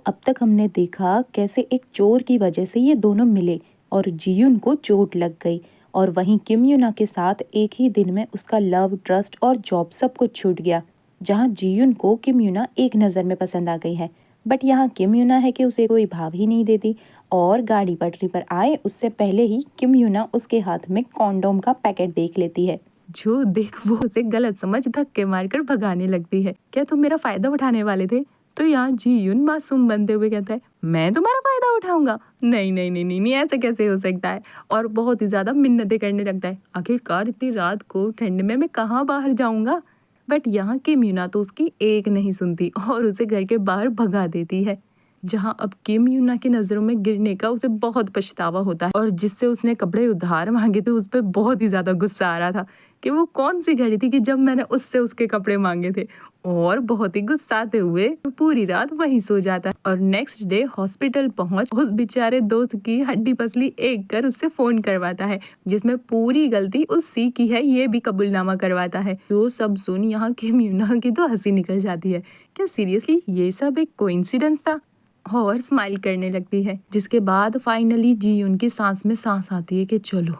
अब तक हमने देखा कैसे एक चोर की वजह से ये दोनों मिले और जियुन को चोट लग गई, और वहीं किम युना के साथ एक ही दिन में उसका लव, ट्रस्ट और जॉब सब कुछ छूट गया। जहां जियुन को किम युना एक नज़र में पसंद आ गई है, बट यहाँ किम युना है कि उसे कोई भाव ही नहीं देती, और गाड़ी पटरी पर आए उससे पहले ही किम युना उसके हाथ में कॉन्डोम का पैकेट देख लेती है। जो देख वो उसे गलत समझ धक्के मारकर भगाने लगती है। क्या तुम मेरा फायदा उठाने वाले थे? तो यहाँ जियुन मासूम बनते हुए कहता है, मैं तुम्हारा फायदा उठाऊंगा? नहीं नहीं नहीं नहीं नहीं, ऐसे कैसे हो सकता है? और बहुत ही ज्यादा मिन्नतें करने लगता है। आखिरकार इतनी रात को ठंड में मैं कहाँ बाहर जाऊंगा? बट यहाँ किम युना तो उसकी एक नहीं सुनती और उसे घर के बाहर भगा देती है। जहाँ अब किम युना की नजरों में गिरने का उसे बहुत पछतावा होता है, और जिससे उसने कपड़े उधार मांगे थे उस पर बहुत ही ज्यादा गुस्सा आ रहा था कि वो कौन सी घड़ी थी कि जब मैंने उससे उसके कपड़े मांगे थे। और बहुत ही गुस्साते हुए पूरी रात वहीं सो जाता है, और नेक्स्ट डे हॉस्पिटल पहुंच उस बेचारे दोस्त की हड्डी पसली एक कर उससे फोन करवाता है, जिसमें पूरी गलती उसी की है ये भी कबूलनामा करवाता है। जो सब सुन यहाँ किम युना की तो हंसी निकल जाती है। क्या सीरियसली ये सब एक कोइंसिडेंस था? और स्माइल करने लगती है। जिसके बाद फाइनली जी उनकी सांस में सांस आती है कि चलो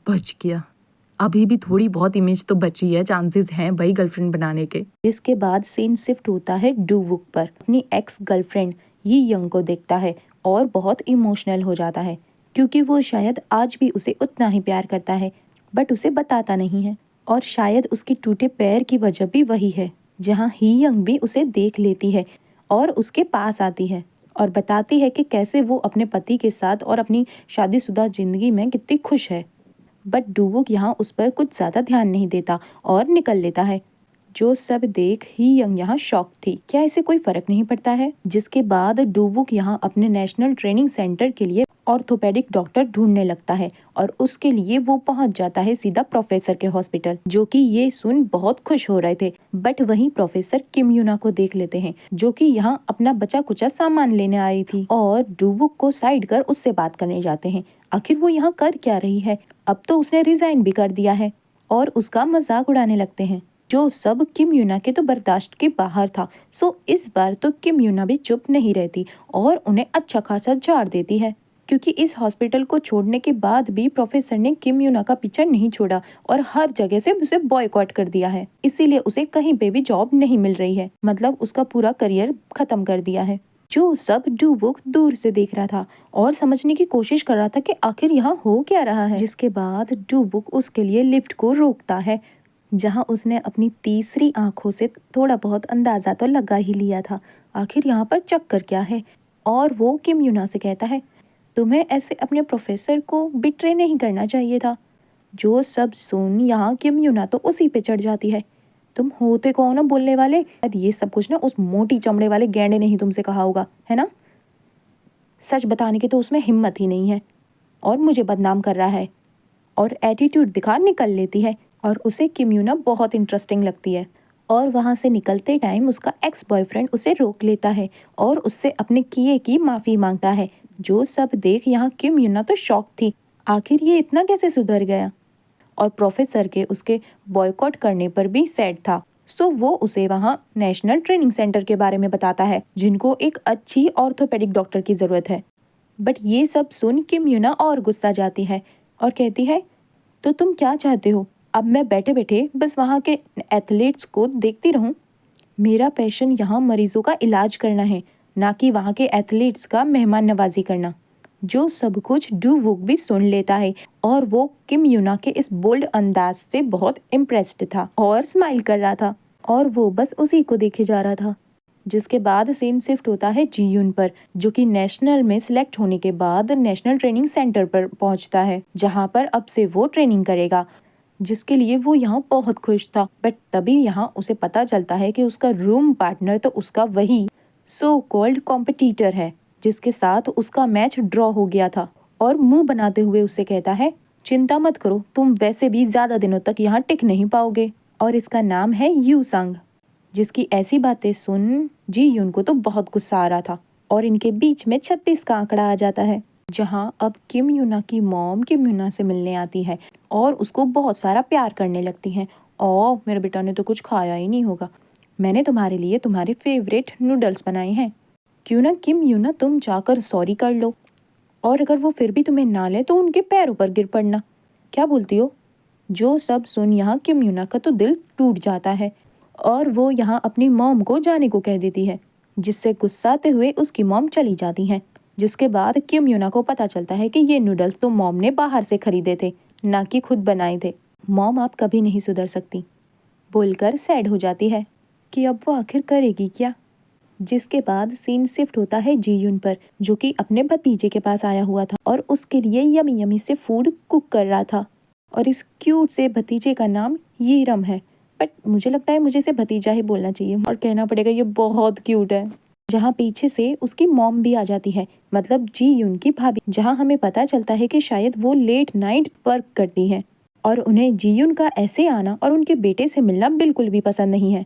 बच गया, अभी भी थोड़ी बहुत इमेज तो बची है, चांसेस हैं भाई गर्लफ्रेंड बनाने के। इसके बाद सीन शिफ्ट होता है डूवुक पर। अपनी एक्स गर्लफ्रेंड यी यंग को देखता है और बहुत इमोशनल हो जाता है, क्योंकि वो शायद आज भी उसे उतना ही प्यार करता है, बट उसे बताता नहीं है। और शायद उसके टूटे पैर की वजह भी वही है। जहाँ ही यंग भी उसे देख लेती है और उसके पास आती है और बताती है कि कैसे वो अपने पति के साथ और अपनी शादीशुदा जिंदगी में कितनी खुश है। बट डूवुक यहाँ उस पर कुछ ज्यादा ध्यान नहीं देता और निकल लेता है। जो सब देख ही यंग यहाँ शॉक थी, क्या इसे कोई फर्क नहीं पड़ता है? जिसके बाद डूबुक यहाँ अपने नेशनल ट्रेनिंग सेंटर के लिए ऑर्थोपेडिक डॉक्टर ढूंढने लगता है, और उसके लिए वो पहुंच जाता है सीधा प्रोफेसर के हॉस्पिटल, जो कि ये सुन बहुत खुश हो रहे थे। बट वहीं प्रोफेसर किम युना को देख लेते हैं, जो कि यहाँ अपना बचा कुचा सामान लेने आई थी, और डूबुक को साइड कर उससे बात करने जाते हैं। आखिर वो यहाँ कर क्या रही है? अब तो उसने रिजाइन भी कर दिया है, और उसका मजाक उड़ाने लगते हैं। जो सब किम युना के तो बर्दाश्त के बाहर था। इस बार तो किम युना भी चुप नहीं रहती और उन्हें अच्छा खासा झाड़ देती है, क्योंकि इस हॉस्पिटल को छोड़ने के बाद भी प्रोफेसर ने किम युना का पीछा नहीं छोड़ा और हर जगह से उसे बॉयकॉट कर दिया है। इसीलिए उसे कहीं पे भी जॉब नहीं मिल रही है, मतलब उसका पूरा करियर खत्म कर दिया है। जो सब डूबुक दूर से देख रहा था और समझने की कोशिश कर रहा था कि आखिर यहाँ हो क्या रहा है। जिसके बाद डूबुक उसके लिए लिफ्ट को रोकता है, जहां उसने अपनी तीसरी आंखों से थोड़ा बहुत अंदाजा तो लगा ही लिया था आखिर यहाँ पर चक्कर क्या है। और वो किम युना से कहता है, तुम्हें ऐसे अपने प्रोफेसर को बिट्रे नहीं करना चाहिए था। जो सब सुन यहाँ किम युना तो उसी पे चढ़ जाती है, तुम होते कौन हो बोलने वाले? शायद ये सब कुछ ना उस मोटी चमड़े वाले गैंडे ने ही तुमसे कहा होगा, है ना? सच बताने की तो उसमें हिम्मत ही नहीं है और मुझे बदनाम कर रहा है। और एटीट्यूड दिखा निकल लेती है, और उसे किम युना बहुत इंटरेस्टिंग लगती है। और वहाँ से निकलते टाइम उसका एक्स बॉयफ्रेंड उसे रोक लेता है और उससे अपने किए की माफ़ी मांगता है। जो सब देख यहाँ किम युना तो शॉक थी, आखिर ये इतना कैसे सुधर गया। और प्रोफेसर के उसके बॉयकॉट करने पर भी सैड था। वो उसे वहाँ नेशनल ट्रेनिंग सेंटर के बारे में बताता है, जिनको एक अच्छी ऑर्थोपेडिक डॉक्टर की ज़रूरत है। बट ये सब सुन किम युना और गुस्सा जाती है और कहती है, तो तुम क्या चाहते हो? अब मैं बैठे बैठे बस वहाँ के एथलीट्स को देखती रहूं? मेरा पैशन यहाँ मरीजों का इलाज करना है, ना कि वहाँ के एथलीट्स का मेहमान नवाजी करना। जो सब कुछ डू वुक भी सुन लेता है, और वो किम युना के इस बोल्ड अंदाज से बहुत इम्प्रेस्ड था और स्माइल कर रहा था, और वो बस उसी को देखे जा रहा था। जिसके बाद सीन शिफ्ट होता है जीयुन पर, जो कि नेशनल में सिलेक्ट होने के बाद नेशनल ट्रेनिंग सेंटर पर पहुंचता है, जहां पर अब से वो ट्रेनिंग करेगा, जिसके लिए वो यहाँ बहुत खुश था। बट तभी यहाँ उसे पता चलता है कि उसका रूम पार्टनर तो उसका वही सो कॉल्ड कॉम्पिटिटर है, जिसके साथ उसका मैच ड्रॉ हो गया था। और मुंह बनाते हुए उसे कहता है, चिंता मत करो, तुम वैसे भी ज्यादा दिनों तक यहाँ टिक नहीं पाओगे। और इसका नाम है यू संग। जिसकी ऐसी बातें सुन जी यून को तो बहुत गुस्सा आ रहा था, और इनके बीच में 36 का आंकड़ा आ जाता है। जहां अब किम युना की मॉम किम युना से मिलने आती है और उसको बहुत सारा प्यार करने लगती हैं। ओ मेरे बेटा ने तो कुछ खाया ही नहीं होगा, मैंने तुम्हारे लिए तुम्हारे फेवरेट नूडल्स बनाए हैं। क्यों ना किम यूना तुम जाकर सॉरी कर लो, और अगर वो फिर भी तुम्हें ना ले तो उनके पैरों पर गिर पड़ना। क्या बोलती हो? जो सब सुन यहाँ किम यूना का तो दिल टूट जाता है और वो यहाँ अपनी मॉम को जाने को कह देती है, जिससे गुस्साते हुए उसकी मॉम चली जाती हैं। जिसके बाद किम यूना को पता चलता है कि ये नूडल्स तो मॉम ने बाहर से खरीदे थे, ना कि खुद बनाए थे। मॉम आप कभी नहीं सुधर सकती बोलकर सैड हो जाती है कि अब वो आखिर करेगी क्या। जिसके बाद सीन शिफ्ट होता है जीयुन पर, जो कि अपने भतीजे के पास आया हुआ था और उसके लिए यमी यमी से फूड कुक कर रहा था। और इस क्यूट से भतीजे का नाम यीरम है, बट मुझे लगता है मुझे इसे भतीजा ही बोलना चाहिए और कहना पड़ेगा ये बहुत क्यूट है। जहाँ पीछे से उसकी मॉम भी आ जाती है, मतलब जीयुन की भाभी, जहाँ हमें पता चलता है कि शायद वो लेट नाइट वर्क करती हैं और उन्हें जीयुन का ऐसे आना और उनके बेटे से मिलना बिल्कुल भी पसंद नहीं है।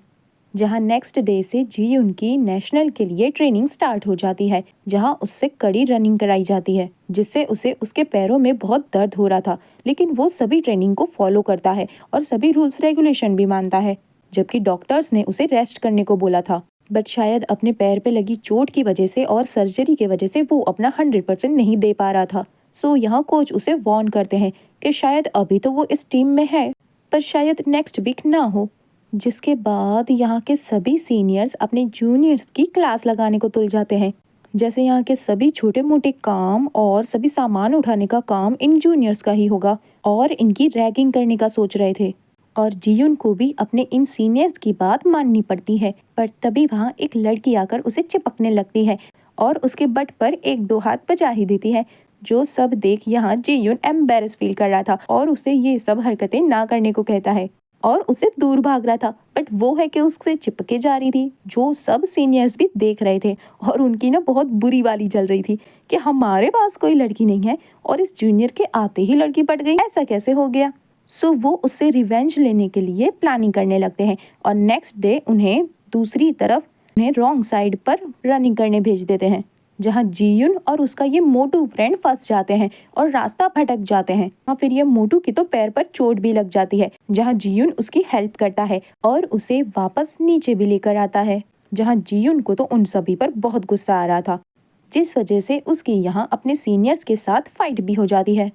जहां नेक्स्ट डे से जीयुन की नेशनल के लिए ट्रेनिंग स्टार्ट हो जाती है, जहां उससे कड़ी रनिंग कराई जाती है, जिससे उसे उसके पैरों में बहुत दर्द हो रहा था, लेकिन वो सभी ट्रेनिंग को फॉलो करता है और सभी रूल्स रेगुलेशन भी मानता है, जबकि डॉक्टर्स ने उसे रेस्ट करने को बोला था। बट शायद अपने पैर पे लगी चोट की वजह से और सर्जरी की वजह से वो अपना 100% नहीं दे पा रहा था। सो यहाँ कोच उसे वार्न करते हैं कि शायद अभी तो वो इस टीम में है, पर शायद नेक्स्ट वीक ना हो। जिसके बाद यहाँ के सभी सीनियर्स अपने जूनियर्स की क्लास लगाने को तुल जाते हैं, जैसे यहाँ के सभी छोटे मोटे काम और सभी सामान उठाने का काम इन जूनियर्स का ही होगा और इनकी रैगिंग करने का सोच रहे थे। और जीयुन को भी अपने इन सीनियर्स की बात माननी पड़ती है, पर तभी वहाँ एक लड़की आकर उसे चिपकने लगती है और उसके बट पर एक दो हाथ बजा ही देती है। जो सब देख यहाँ जीयुन एम्बेरस फील कर रहा था और उसे ये सब हरकतें ना करने को कहता है और उसे दूर भाग रहा था, बट वो है कि उससे चिपके जा रही थी। जो सब सीनियर्स भी देख रहे थे और उनकी ना बहुत बुरी वाली चल रही थी कि हमारे पास कोई लड़की नहीं है और इस जूनियर के आते ही लड़की पट गई, ऐसा कैसे हो गया। सो वो उससे रिवेंज लेने के लिए प्लानिंग करने लगते हैं और नेक्स्ट डे उन्हें दूसरी तरफ उन्हें रॉन्ग साइड पर रनिंग करने भेज देते हैं, जहाँ जीयुन और उसका ये मोटू फ्रेंड फंस जाते हैं और रास्ता भटक जाते हैं। और फिर ये मोटू की तो पैर पर चोट भी लग जाती है, जहाँ जीयुन उसकी हेल्प करता है और उसे वापस नीचे भी लेकर आता है, जहाँ जीयुन को तो उन सभी पर बहुत गुस्सा आ रहा था, जिस वजह से उसकी यहाँ अपने सीनियर्स के साथ फाइट भी हो जाती है,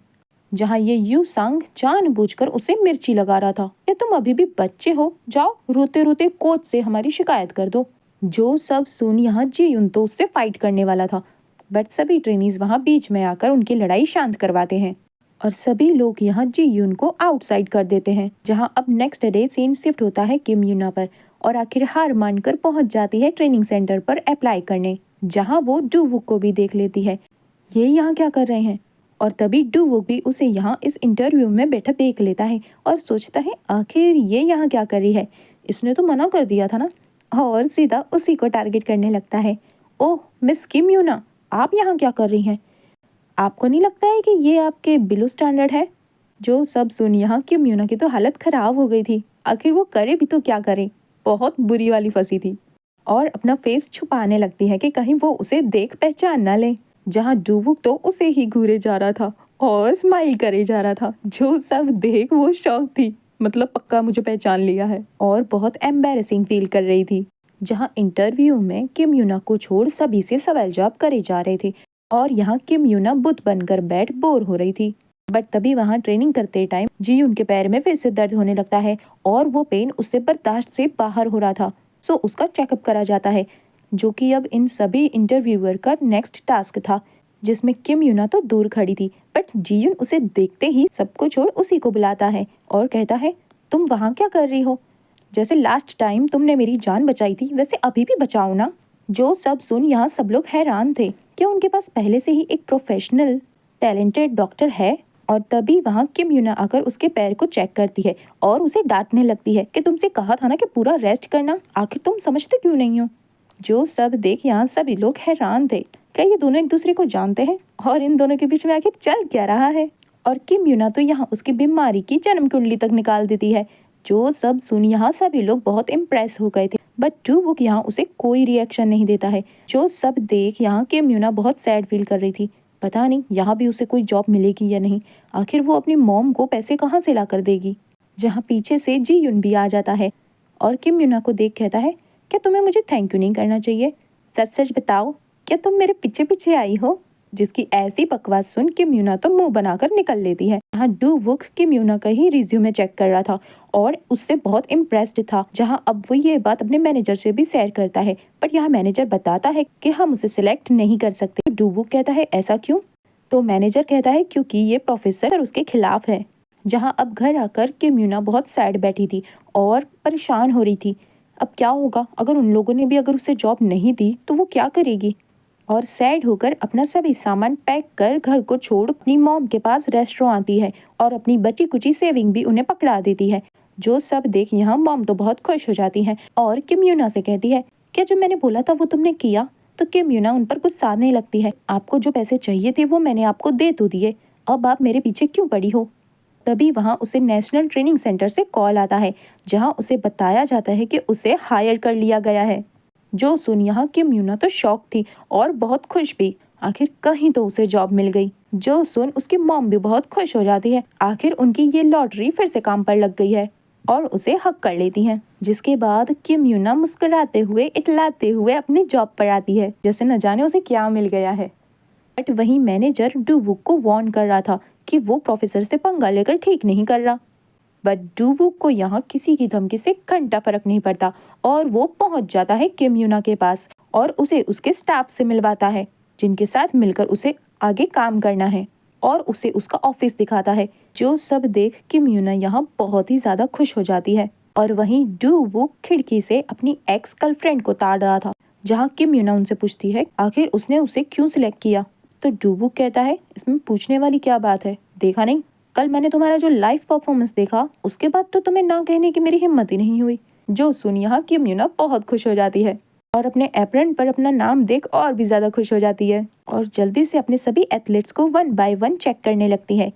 जहाँ ये यू सांग जानबूझकर उसे मिर्ची लगा रहा था। या तुम अभी भी बच्चे हो, जाओ रोते रोते कोच से हमारी शिकायत कर दो। जो सब सुन यहाँ जीयुन तो उससे फाइट करने वाला था, बट सभी ट्रेनीज वहाँ बीच में आकर उनकी लड़ाई शांत करवाते हैं और सभी लोग यहाँ जीयुन को आउटसाइड कर देते हैं। जहाँ अब नेक्स्ट डे सीन शिफ्ट होता है किम यूना पर और आखिर हार मानकर पहुंच जाती है ट्रेनिंग सेंटर पर अप्लाई करने, जहाँ वो डूवुक को भी देख लेती है। ये यहाँ क्या कर रहे हैं, और तभी डूवुक भी उसे यहाँ इस इंटरव्यू में बैठा देख लेता है और सोचता है आखिर ये यहाँ क्या कर रही है, इसने तो मना कर दिया था ना, और सीधा उसी को टारगेट करने लगता है। ओह मिस किम यूना, आप यहाँ क्या कर रही हैं? आपको नहीं लगता है कि ये आपके बिलो स्टैंडर्ड है? जो सब सुन यहाँ किम यूना की तो हालत खराब हो गई थी, आखिर वो करे भी तो क्या करे, बहुत बुरी वाली फंसी थी और अपना फेस छुपाने लगती है कि कहीं वो उसे देख पहचान ना ले। जहाँ डूबुक तो उसे ही घूरे जा रहा था और स्माइल करे जा रहा था। जो सब देख वो शौक थी, मतलब पक्का मुझे पहचान लिया है, और बहुत एम्बैरेसिंग फील कर रही थी। जहाँ इंटरव्यू में किम यूना को छोड़ सभी से सवाल जवाब करे जा रहे थे और यहाँ किम यूना बुत बनकर बैठ बोर हो रही थी। बट तभी वहाँ ट्रेनिंग करते टाइम जीयुन के पैर में फिर से दर्द होने लगता है और वो पेन उससे बर्दाश्त से बाहर हो रहा था। सो उसका चेकअप करा जाता है, जो कि अब इन सभी इंटरव्यूअर का नेक्स्ट टास्क था, जिसमें किम यूना तो दूर खड़ी थी, बट जीयुन उसे देखते ही सबको छोड़ उसी को बुलाता है और कहता है तुम वहाँ क्या कर रही हो, जैसे लास्ट टाइम तुमने मेरी जान बचाई थी वैसे अभी भी बचाओ ना। जो सब सुन यहाँ सब लोग हैरान थे कि उनके पास पहले से ही एक प्रोफेशनल टैलेंटेड डॉक्टर है। और तभी वहाँ किम यूना आकर उसके पैर को चेक करती है और उसे डांटने लगती है कि तुमसे कहा था ना कि पूरा रेस्ट करना, आखिर तुम समझते क्यों नहीं हो। जो सब देख यहाँ सभी लोग हैरान थे, क्या ये दोनों एक दूसरे को जानते हैं और इन दोनों के बीच में आखिर चल क्या रहा है। और किम यूना तो यहाँ उसकी बीमारी की जन्म कुंडली तक निकाल देती है। जो सब सुन यहाँ सभी लोग बहुत इम्प्रेस हो गए थे, बट डूवुक यहाँ उसे कोई रिएक्शन नहीं देता है। जो सब देख यहाँ किम यूना बहुत सैड फील कर रही थी, पता नहीं यहाँ भी उसे कोई जॉब मिलेगी या नहीं, आखिर वो अपनी मॉम को पैसे कहाँ से ला कर देगी। जहाँ पीछे से जीयुन भी आ जाता है और किम यूना को देख कहता है क्या तुम्हें मुझे थैंक यू नहीं करना चाहिए, सच सच बताओ। क्या तुम मेरे पीछे पीछे आई हो? जिसकी ऐसी बकवास सुन किम यूना तो मुंह बनाकर निकल लेती है। यहाँ डू वुक किम यूना का ही रिज्यूमे चेक कर रहा था और उससे बहुत इम्प्रेस्ड था। जहाँ अब वो ये बात अपने मैनेजर से भी शेयर करता है, बट यहाँ मैनेजर बताता है कि हम उसे सिलेक्ट नहीं कर सकते। डू वुक कहता है ऐसा क्यों? तो मैनेजर कहता है क्योंकि ये प्रोफेसर उसके खिलाफ है। जहाँ अब घर आकर किम यूना बहुत सैड बैठी थी और परेशान हो रही थी। अब क्या होगा अगर उन लोगों ने भी अगर उसे जॉब नहीं दी तो वो क्या करेगी? और सैड होकर अपना सभी सामान पैक कर घर को छोड़ अपनी मॉम के पास रेस्टोरेंट आती है और अपनी बची कुची सेविंग भी उन्हें पकड़ा देती है। जो सब देख यहाँ मॉम तो बहुत खुश हो जाती है और किम यूना से कहती है क्या जो मैंने बोला था वो तुमने किया? तो किम यूना उन पर कुछ साधने लगती है। आपको जो पैसे चाहिए थे वो मैंने आपको दे तो दिए, अब आप मेरे पीछे क्यों पड़ी हो? तभी वहाँ उसे नेशनल ट्रेनिंग सेंटर से कॉल आता है, जहाँ उसे बताया जाता है कि उसे हायर कर लिया गया है। जो सुन यहाँ किम यूना तो शॉक थी और बहुत खुश भी। आखिर कहीं तो उसे जॉब मिल गई। जो सुन उसकी मॉम भी बहुत खुश हो जाती है। आखिर उनकी ये लॉटरी फिर से काम पर लग गई है और उसे हक कर लेती हैं। जिसके बाद किम यूना मुस्कुराते हुए इटलाते हुए अपनी जॉब पर आती है, जैसे न जाने उसे क्या मिल गया है। बट वहीं मैनेजर डू वुक को वार्न कर रहा था कि वो प्रोफेसर से पंगा लेकर ठीक नहीं कर रहा। बट डू वुक को यहाँ किसी की धमकी से घंटा फर्क नहीं पड़ता और वो पहुंच जाता है किम यूना के पास और उसे उसके स्टाफ से मिलवाता है, जिनके साथ मिलकर उसे आगे काम करना है, और उसे उसका ऑफिस दिखाता है। जो सब देख किम यूना यहाँ बहुत ही ज्यादा खुश हो जाती है। और वहीं डू वुक खिड़की से अपनी एक्स गर्लफ्रेंड को ताड़ रहा था, जहाँ किम यूना उनसे पूछती है आखिर उसने उसे क्यों सिलेक्ट किया। तो डू वुक कहता है इसमें पूछने वाली क्या बात है, देखा नहीं कल मैंने तुम्हारा जो लाइव परफॉर्मेंस देखा उसके बाद तो तुम्हें ना कहने की मेरी हिम्मत ही नहीं हुई। जो सुन यहाँ किम यूना बहुत खुश हो जाती है और अपने एप्रन पर अपना नाम देख और भी ज्यादा खुश हो जाती है और जल्दी से अपने सभी एथलीट्स को 1 बाय 1 चेक करने लगती है।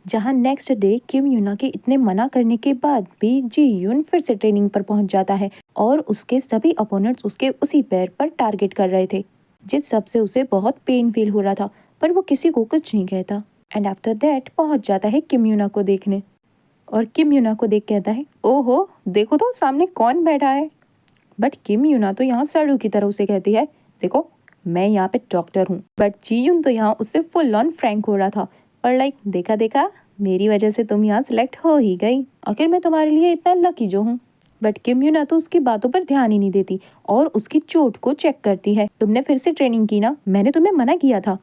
जहाँ नेक्स्ट डे किम यूना के इतने मना करने के बाद भी जी यून फिर से ट्रेनिंग पर पहुंच जाता है और उसके सभी अपोनेंट्स उसके उसी पैर पर टारगेट कर रहे थे, जिस सबसे उसे बहुत पेन फील हो रहा था, पर वो किसी को कुछ नहीं कहता। एंड आफ्टर दैट पहुंच जाता है किम यूना को देखने और किम यूना को देख कहता है ओहो देखो तो सामने कौन बैठा है। बट किम यूना तो यहाँ सड़ू की तरह उसे कहती है देखो मैं यहाँ पे डॉक्टर हूँ। बट जी यून तो यहाँ उससे फुल ऑन फ्रैंक हो रहा था और लाइक देखा देखा मेरी वजह से तुम यहाँ सिलेक्ट हो ही गई, आखिर मैं तुम्हारे लिए इतना लकी जो हूँ। बट किम यूना तो उसकी बातों पर ध्यान ही नहीं देती और उसकी चोट को चेक करती है। तुमने फिर से ट्रेनिंग की ना, मैंने तुम्हें मना किया था।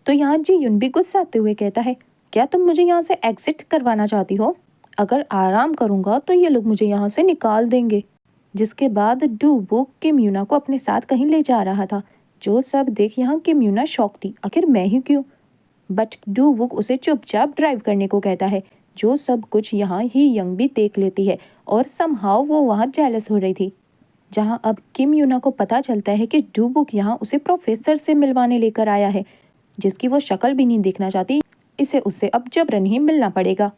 तो यहाँ जी यून भी गुस्साते हुए कहता है क्या तुम मुझे यहाँ से एग्जिट करवाना चाहती हो? अगर आराम करूंगा तो ये लोग मुझे यहाँ से निकाल देंगे। जिसके बाद डू वुक किम यूना को अपने साथ कहीं ले जा रहा था। जो सब देख यहाँ किम यूना शॉक थी, आखिर मैं ही क्यों? बट डू वुक उसे चुपचाप ड्राइव करने को कहता है। जो सब कुछ यहाँ ही यंग भी देख लेती है और समहाउ वो वहाँ जेलस हो रही थी। जहाँ अब किम यूना को पता चलता है कि डू वुक यहाँ उसे प्रोफेसर से मिलवाने लेकर आया है, जिसकी वो शक्ल भी नहीं देखना चाहती। इसे उससे अब जबरन ही मिलना पड़ेगा।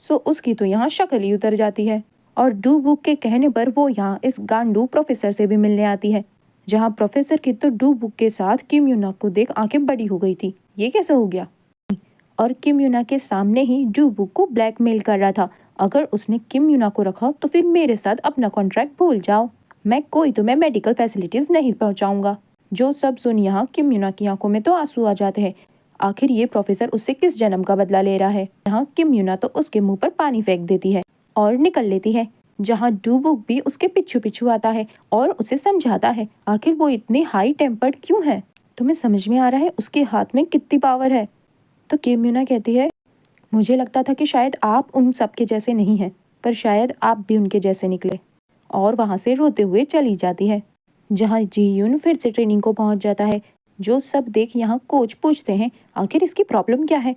सो उसकी तो यहाँ शक्ल ही उतर जाती है और डू वुक के कहने पर वो यहाँ इस गांडू प्रोफेसर से भी मिलने आती है। जहाँ प्रोफेसर की तो डू वुक के साथ किम यूना को देख आंखें बड़ी हो गई थी, ये कैसे हो गया? और किम यूना के सामने ही डू वुक को ब्लैकमेल कर रहा था, अगर उसने किम यूना को रखा तो फिर मेरे साथ अपना कॉन्ट्रैक्ट भूल जाओ, मैं कोई तुम्हें मेडिकल फैसिलिटीज नहीं पहुंचाऊंगा। जो सब सुन यहाँ किम यूना की आंखों में तो आंसू आ जाते हैं। आखिर ये प्रोफेसर उससे किस जन्म का बदला ले रहा है। यहाँ किम यूना तो उसके मुंह पर पानी फेंक देती है और निकल लेती है। जहाँ डू वुक भी उसके पीछू पीछू आता है और उसे समझाता है आखिर वो इतनी हाई टेम्पर्ड क्यों है, तुम्हें समझ में आ रहा है उसके हाथ में कितनी पावर है? तो किम यूना कहती है मुझे लगता था कि शायद आप उन सब के जैसे नहीं हैं, पर शायद आप भी उनके जैसे निकले, और वहाँ से रोते हुए चली जाती है। जहाँ जी यून फिर से ट्रेनिंग को पहुँच जाता है। जो सब देख यहाँ कोच पूछते हैं आखिर इसकी प्रॉब्लम क्या है।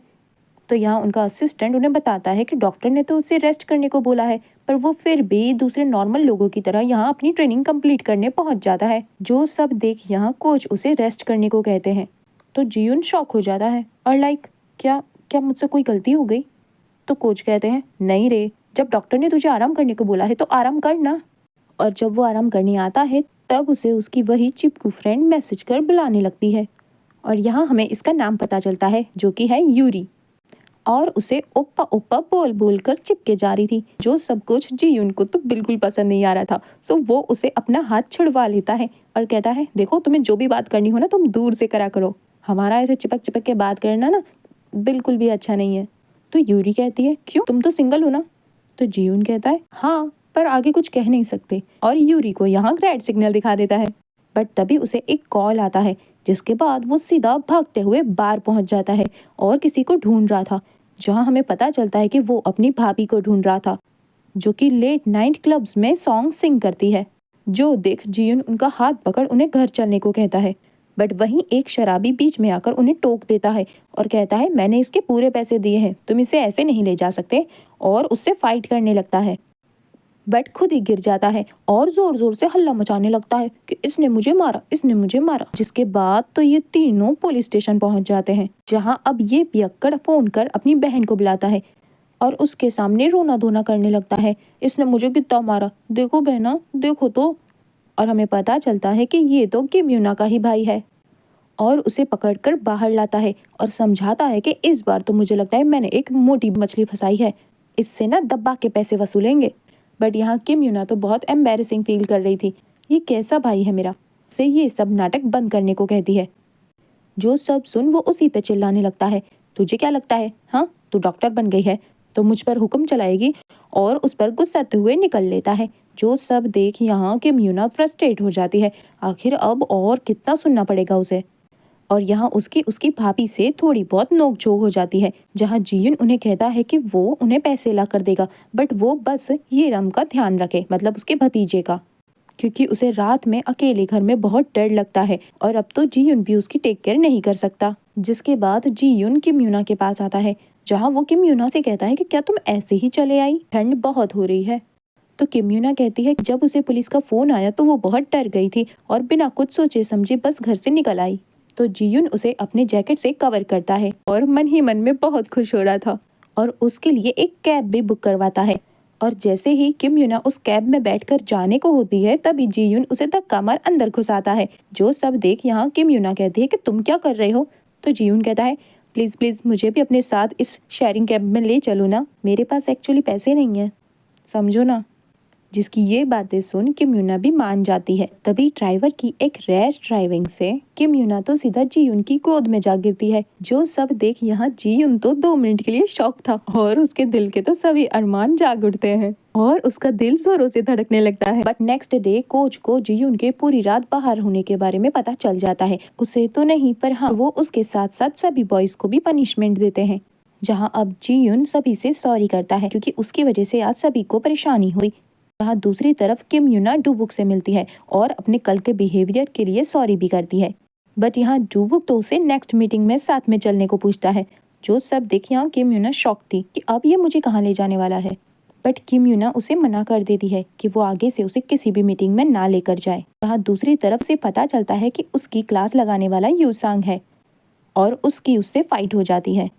तो यहाँ उनका असिस्टेंट उन्हें बताता है कि डॉक्टर ने तो उसे रेस्ट करने को बोला है, पर वो फिर भी दूसरे नॉर्मल लोगों की तरह यहाँ अपनी ट्रेनिंग कंप्लीट करने पहुँच जाता है। जो सब देख यहाँ कोच उसे रेस्ट करने को कहते हैं। तो जीयून शॉक हो जाता है और लाइक क्या क्या मुझसे कोई गलती हो गई? तो कोच कहते हैं नहीं रे, जब डॉक्टर ने तुझे आराम करने को बोला है तो आराम करना। और जब वो आराम करने आता है तब उसे उसकी वही चिपकू फ्रेंड मैसेज कर बुलाने लगती है और यहाँ हमें इसका नाम पता चलता है, जो कि है यूरी। और उसे ओप्पा ओप्पा बोल बोल कर चिपके जा रही थी। जो सब कुछ जीयुन को तो बिल्कुल पसंद नहीं आ रहा था। सो वो उसे अपना हाथ छुड़वा लेता है और कहता है, देखो तुम्हें जो भी बात करनी हो ना तुम दूर से करा करो, हमारा ऐसे चिपक चिपक के बात करना ना बिल्कुल भी अच्छा नहीं है। तो यूरी कहती है, क्यों, तुम तो सिंगल हो ना? तो जीयुन कहता है, हाँ पर आगे कुछ कह नहीं सकते, और यूरी को यहाँ रेड सिग्नल दिखा देता है। बट तभी उसे एक कॉल आता है, जिसके बाद वो सीधा भागते हुए बार पहुंच जाता है और किसी को ढूंढ रहा था, जहां हमें पता चलता है कि वो अपनी भाभी को ढूंढ रहा था, जो कि लेट नाइट क्लब्स में सॉन्ग सिंग करती है। जो देख जीयुन उनका हाथ पकड़ उन्हें घर चलने को कहता है। बट वहीं एक शराबी बीच में आकर उन्हें टोक देता है और कहता है, मैंने इसके पूरे पैसे दिए हैं, तुम इसे ऐसे नहीं ले जा सकते, और उससे फाइट करने लगता है। बट खुद ही गिर जाता है और जोर जोर से हल्ला मचाने लगता है कि इसने मुझे मारा, इसने मुझे मारा। जिसके बाद तो ये तीनों पुलिस स्टेशन पहुंच जाते हैं, जहां अब ये पियक्कड़ फोन कर अपनी बहन को बुलाता है और उसके सामने रोना धोना करने लगता है, इसने मुझे कितना मारा, देखो बहना देखो तो। और हमें पता चलता है कि ये तो किम यूना का ही भाई है, और उसे पकड़कर बाहर लाता है और समझाता है कि इस बार तो मुझे लगता है मैंने एक मोटी मछली फंसाई है, इससे ना दबा के पैसे वसूलेंगे। बट यहाँ किम यूना तो बहुत एम्बैरेसिंग फील कर रही थी, ये कैसा भाई है मेरा, उसे ये सब नाटक बंद करने को कहती है। जो सब सुन वो उसी पे चिल्लाने लगता है, तुझे क्या लगता है, हाँ तू डॉक्टर बन गई है तो मुझ पर हुक्म चलाएगी, और उस पर गुस्साते हुए निकल लेता है। जो सब देख यहाँ किम यूना फ्रस्ट्रेट हो जाती है, आखिर अब और कितना सुनना पड़ेगा उसे। और यहाँ उसकी उसकी भाभी से थोड़ी बहुत नोकझोंक हो जाती है, जहाँ जीयुन उन्हें कहता है कि वो उन्हें पैसे ला कर देगा, बट वो बस ये रम का ध्यान रखे, मतलब उसके भतीजे का, क्योंकि उसे रात में अकेले घर में बहुत डर लगता है और अब तो जीयुन भी उसकी टेक केयर नहीं कर सकता। जिसके बाद जीयुन किम यूना के पास आता है, जहाँ वो किम यूना से कहता है कि क्या तुम ऐसे ही चले आई, ठंड बहुत हो रही है। तो किम यूना कहती है कि जब उसे पुलिस का फोन आया तो वो बहुत डर गई थी और बिना कुछ सोचे समझे बस घर से निकल आई। तो जीयुन उसे अपने जैकेट से कवर करता है और मन ही मन में बहुत खुश हो रहा था और उसके लिए एक कैब भी बुक करवाता है। और जैसे ही किम यूना उस कैब में बैठकर जाने को होती है, तभी जीयुन उसे धक्का मार अंदर घुसाता है। जो सब देख यहाँ किम यूना कहती है कि तुम क्या कर रहे हो? तो जीयुन कहता है, प्लीज प्लीज मुझे भी अपने साथ इस शेयरिंग कैब में ले चलो ना, मेरे पास एक्चुअली पैसे नहीं है, समझो ना। जिसकी ये बातें सुन किम यूना भी मान जाती है। तभी ड्राइवर की एक रैश ड्राइविंग से किम यूना तो सीधा जीयुन की गोद में जा गिरती है। जो सब देख यहाँ जीयुन तो 2 मिनट के लिए शॉक था और उसके दिल के तो सभी अरमान जाग उठते हैं और उसका दिल जोरों से धड़कने लगता है। बट नेक्स्ट डे कोच को जीयुन के पूरी रात बाहर होने के बारे में पता चल जाता है। उसे तो नहीं, पर हाँ वो उसके साथ साथ सभी बॉयज को भी पनिशमेंट देते हैं, जहाँ अब जीयुन सभी से सॉरी करता है क्योंकि उसकी वजह से आज सभी को परेशानी हुई। जहाँ दूसरी तरफ किम यूना डूबुक से मिलती है और अपने कल के बिहेवियर के लिए सॉरी भी करती है। बट यहाँ डूबुक तो उसे नेक्स्ट मीटिंग में साथ में चलने को पूछता है। जो सब देख यहाँ किम यूना शॉक थी कि अब ये मुझे कहाँ ले जाने वाला है। बट किम यूना उसे मना कर देती है कि वो आगे से उसे किसी भी मीटिंग में ना लेकर जाए। जहाँ दूसरी तरफ से पता चलता है कि उसकी क्लास लगाने वाला यूसांग है और उसकी उससे फाइट हो जाती है,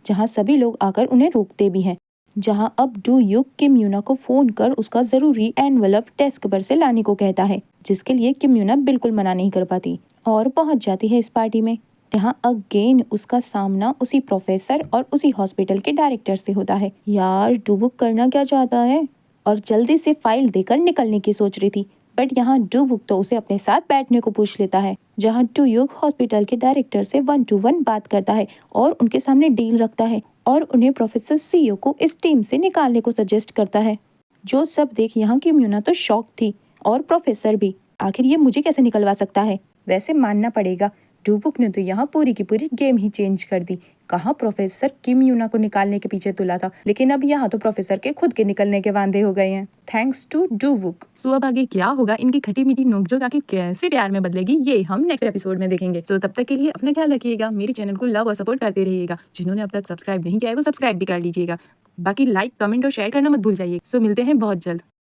जहाँ सभी लोग आकर उन्हें रोकते भी हैं। जहां अब डू युग किम यूना को फोन कर उसका जरूरी एनवलप डेस्क पर से लाने को कहता है, जिसके लिए किम यूना बिल्कुल मना नहीं कर पाती और पहुंच जाती है इस पार्टी में। जहां अगेन उसका सामना उसी प्रोफेसर और उसी हॉस्पिटल के डायरेक्टर से होता है। यार डूबुक करना क्या चाहता है, और जल्दी से फाइल देकर निकलने की सोच रही थी। बट यहाँ डूबुक तो उसे अपने साथ बैठने को पूछ लेता है, जहाँ डू युग हॉस्पिटल के डायरेक्टर से 1-to-1 बात करता है और उनके सामने डील रखता है और उन्हें प्रोफेसर सीओ को इस टीम से निकालने को सजेस्ट करता है। जो सब देख यहाँ की म्यूना तो शॉक थी और प्रोफेसर भी, आखिर ये मुझे कैसे निकलवा सकता है। वैसे मानना पड़ेगा डूबुक ने तो यहाँ पूरी की पूरी गेम ही चेंज कर दी। कहाँ प्रोफेसर किम यूना को निकालने के पीछे तुला था, लेकिन अब यहाँ तो प्रोफेसर के खुद के निकलने के वांदे हो गए हैं, थैंक्स टू डूबुक। सो अब आगे क्या होगा, इनकी खटी मीठी नोकझोंक आके कैसे प्यार में बदलेगी, ये हम नेक्स्ट एपिसोड में देखेंगे। सो तब तक के लिए अपना ख्याल रखिएगा, मेरे चैनल को लव और सपोर्ट करते रहिएगा। जिन्होंने अब तक सब्सक्राइब नहीं किया है वो सब्सक्राइब भी कर लीजिएगा। बाकी लाइक कमेंट और शेयर करना मत भूल जाइए। सो मिलते हैं बहुत जल्द।